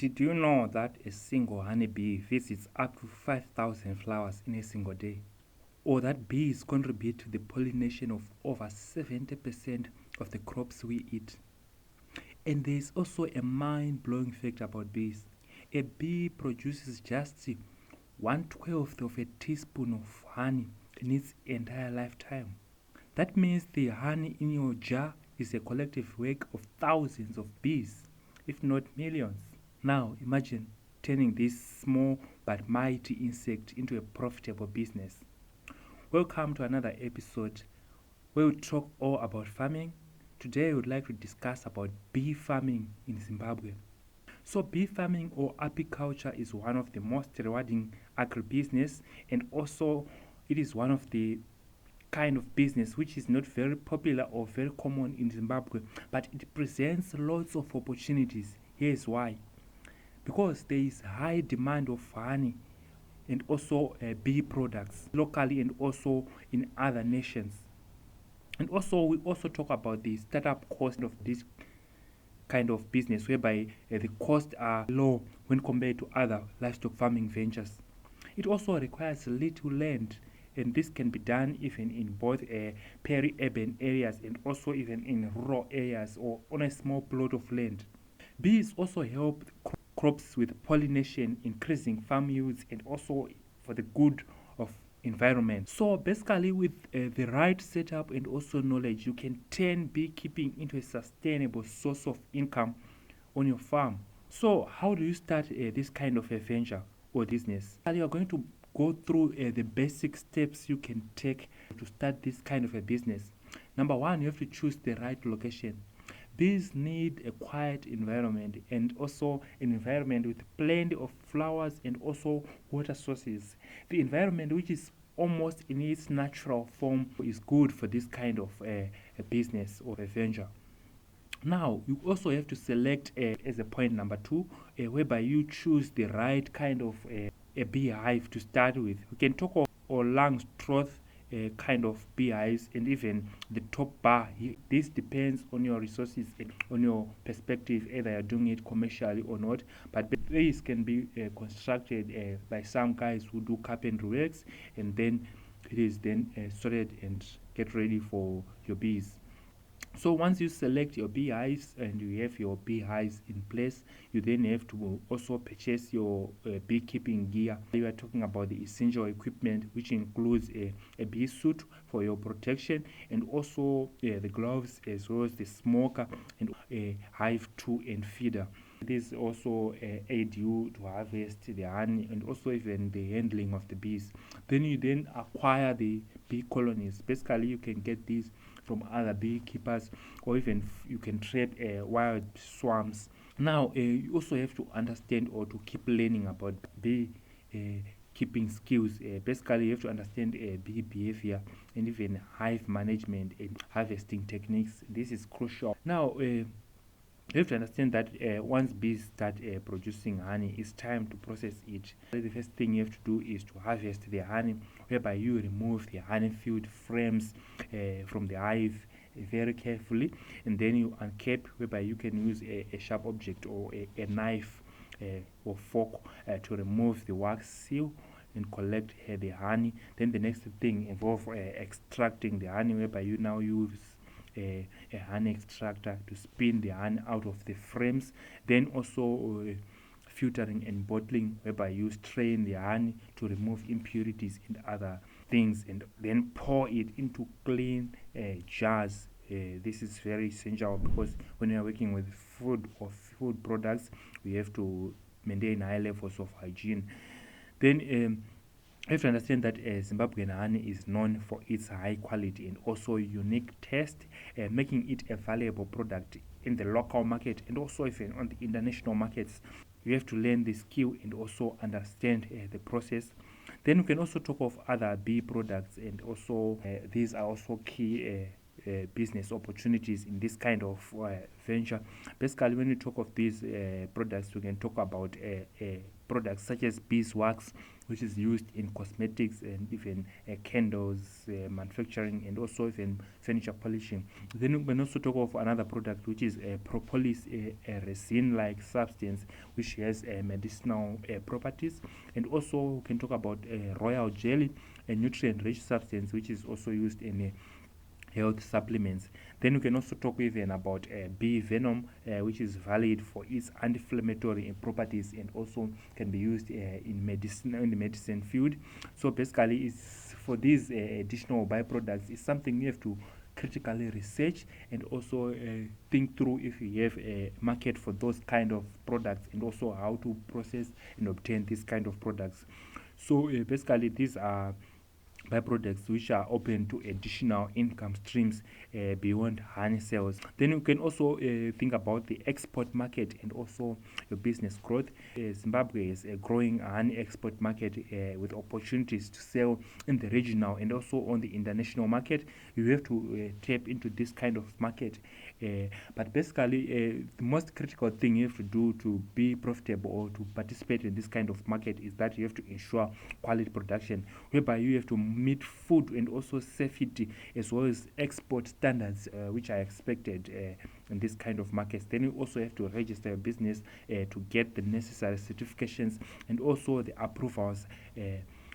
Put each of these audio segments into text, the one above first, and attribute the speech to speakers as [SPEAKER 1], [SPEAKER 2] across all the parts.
[SPEAKER 1] Did you know that a single honeybee visits up to 5,000 flowers in a single day? Or that bees contribute to the pollination of over 70% of the crops we eat? And there is also a mind blowing fact about bees. A bee produces just 1/12 of a teaspoon of honey in its entire lifetime. That means the honey in your jar is a collective work of thousands of bees, if not millions. Now imagine turning this small but mighty insect into a profitable business. Welcome to another episode where we talk all about farming. Today we would like to discuss about bee farming in Zimbabwe. So bee farming or apiculture is one of the most rewarding agribusiness, and also it is one of the kind of business which is not very popular or very common in Zimbabwe, but it presents lots of opportunities. Here's why. Because there is high demand of honey and also bee products locally and also in other nations. And also we also talk about the startup cost of this kind of business, whereby the costs are low when compared to other livestock farming ventures. It also requires little land, and this can be done even in both peri-urban areas and also even in rural areas or on a small plot of land. Bees also help crops with pollination, increasing farm yields, and also for the good of environment. So basically, with the right setup and also knowledge, you can turn beekeeping into a sustainable source of income on your farm. So how do you start this kind of a venture or business? You are going to go through the basic steps you can take to start this kind of a business. Number one, you have to choose the right location. Bees need a quiet environment and also an environment with plenty of flowers and also water sources. The environment which is almost in its natural form is good for this kind of a business or a venture. Now, you also have to select as a point number two, whereby you choose the right kind of a beehive to start with. We can talk of or Langstroth kind of beehives and even the top bar. This depends on your resources and on your perspective, either you're doing it commercially or not. But these can be constructed by some guys who do carpentry works, and then it is then sorted and get ready for your bees. So once you select your beehives and you have your beehives in place, you then have to also purchase your beekeeping gear. We are talking about the essential equipment, which includes a bee suit for your protection, and also the gloves, as well as the smoker and a hive tool and feeder. This also aid you to harvest the honey and also even the handling of the bees. Then you then acquire the bee colonies. Basically, you can get these from other beekeepers, or even you can trade wild swarms. Now, you also have to understand or to keep learning about bee keeping skills. Basically, you have to understand bee behavior and even hive management and harvesting techniques. This is crucial. Now, you have to understand that once bees start producing honey, it's time to process it. The first thing you have to do is to harvest the honey, whereby you remove the honey-filled frames from the hive very carefully, and then you uncap, whereby you can use a sharp object or a knife or fork to remove the wax seal and collect the honey. Then the next thing involves extracting the honey, whereby you now use a honey extractor to spin the honey out of the frames. Then also filtering and bottling, whereby you strain the honey to remove impurities and other things, and then pour it into clean jars. This is very essential because when you are working with food or food products, we have to maintain high levels of hygiene. Then you have to understand that Zimbabwean honey is known for its high quality and also unique taste, making it a valuable product in the local market and also even on the international markets. You have to learn the skill and also understand the process. Then we can also talk of other bee products, and also these are also key business opportunities in this kind of venture. Basically, when we talk of these products, we can talk about products such as beeswax, which is used in cosmetics and even candles manufacturing, and also even furniture polishing. Then we can also talk of another product, which is propolis, a resin-like substance which has medicinal properties. And also we can talk about royal jelly, a nutrient-rich substance which is also used in health supplements. Then we can also talk even about bee venom, which is valid for its anti-inflammatory properties and also can be used in the medicine field. So basically, it's for these additional byproducts. It's something you have to critically research and also think through if you have a market for those kind of products, and also how to process and obtain these kind of products. So basically, these are byproducts which are open to additional income streams beyond honey sales. Then you can also think about the export market and also your business growth. Zimbabwe is a growing honey export market with opportunities to sell in the regional and also on the international market. You have to tap into this kind of market. But basically, the most critical thing you have to do to be profitable or to participate in this kind of market is that you have to ensure quality production, whereby you have to meet food and also safety as well as export standards which are expected in this kind of markets. Then you also have to register a business to get the necessary certifications and also the approvals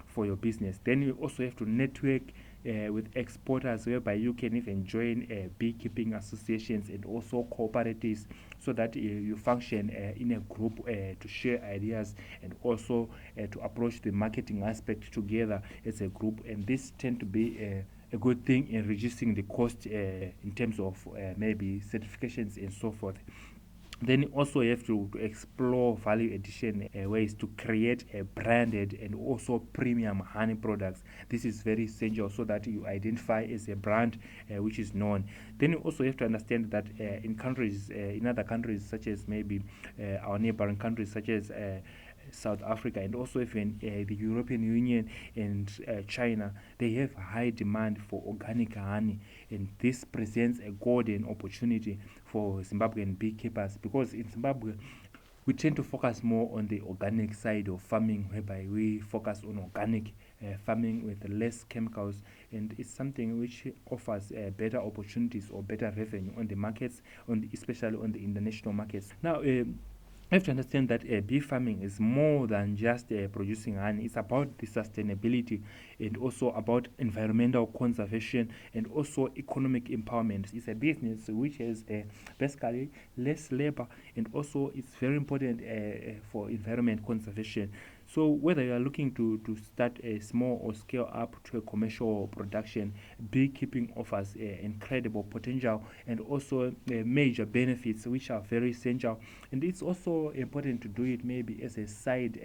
[SPEAKER 1] for your business. Then you also have to network with exporters, whereby you can even join beekeeping associations and also cooperatives, so that you function in a group to share ideas and also to approach the marketing aspect together as a group. And this tend to be a good thing in reducing the cost in terms of maybe certifications and so forth. Then also you have to explore value addition ways to create a branded and also premium honey products. This is very essential so that you identify as a brand which is known. Then you also have to understand that in other countries such as maybe our neighboring countries such as South Africa and also even the European Union and China, they have high demand for organic honey, and this presents a golden opportunity for Zimbabwean beekeepers, because in Zimbabwe we tend to focus more on the organic side of farming, whereby we focus on organic farming with less chemicals, and it's something which offers better opportunities or better revenue on the markets, especially on the international markets. Now, you have to understand that bee farming is more than just producing honey. It's about the sustainability and also about environmental conservation and also economic empowerment. It's a business which has basically less labor, and also it's very important for environment conservation. So whether you are looking to start a small or scale up to a commercial production, beekeeping offers incredible potential and also major benefits which are very essential. And it's also important to do it maybe as a side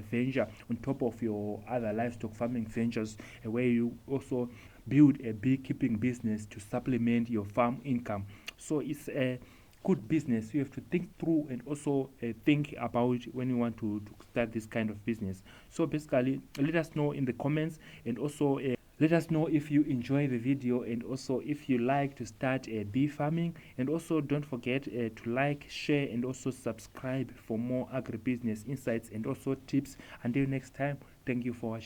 [SPEAKER 1] venture on top of your other livestock farming ventures, where you also build a beekeeping business to supplement your farm income. So it's a good business you have to think through and also think about when you want to start this kind of business. So basically, let us know in the comments, and also let us know if you enjoy the video, and also if you like to start bee farming. And also don't forget to like, share, and also subscribe for more agribusiness insights and also tips. Until next time, thank you for watching.